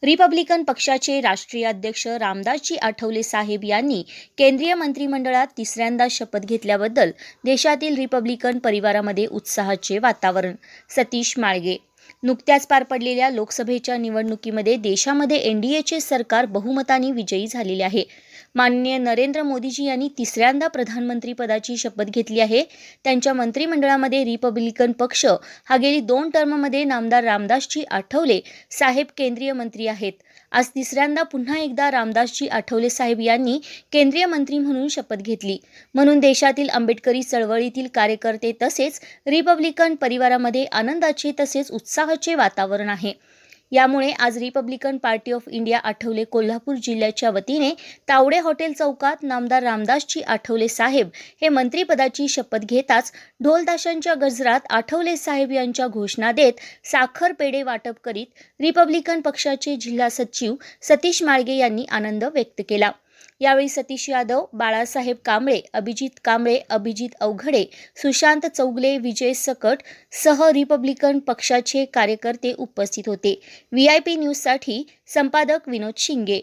Republican पक्षाचे राष्ट्रीय अध्यक्ष रामदासजी आठवले साहेब यांनी केंद्रीय मंत्रिमंडळात तिसऱ्यांदा शपथ घेतल्याबद्दल देशातील रिपब्लिकन परिवारामध्ये उत्साहाचे वातावरण. सतीश माळगे. नुकत्याच पार पडलेल्या लोकसभेच्या निवडणुकीमध्ये देशामध्ये एनडीएचे सरकार बहुमताने विजयी झालेले आहे. माननीय नरेंद्र मोदीजी यांनी तिसऱ्यांदा प्रधानमंत्रीपदाची शपथ घेतली आहे. त्यांच्या मंत्रिमंडळामध्ये रिपब्लिकन पक्ष हा गेली 2 टर्ममध्ये नामदार रामदासजी आठवले साहेब केंद्रीय मंत्री आहेत. आज तिसऱ्यांदा पुन्हा एकदा रामदासजी आठवले साहेब यांनी केंद्रीय मंत्री म्हणून शपथ घेतली. म्हणून देशातील आंबेडकरी चळवळीतील कार्यकर्ते तसेच रिपब्लिकन परिवारामध्ये आनंदाचे तसेच उत्साहाचे वातावरण आहे. यामुळे आज Republican party of India Athawale Kolhapur जिल्ह्याच्या वतीने तावडे हॉटेल चौकात नामदार रामदासजी आठवले साहेब हे मंत्रिपदाची शपथ घेताच ढोलताशांच्या गजरात आठवले साहेब यांच्या घोषणा देत साखर पेढे वाटप करीत रिपब्लिकन पक्षाचे जिल्हा सचिव सतीश माळगे यांनी आनंद व्यक्त केला. यावेळी सतीश यादव, बाळासाहेब कांबळे, अभिजित अवघडे, सुशांत चौगले, विजय सकट सह रिपब्लिकन पक्षाचे कार्यकर्ते उपस्थित होते. VIP न्यूजसाठी संपादक विनोद शिंगे.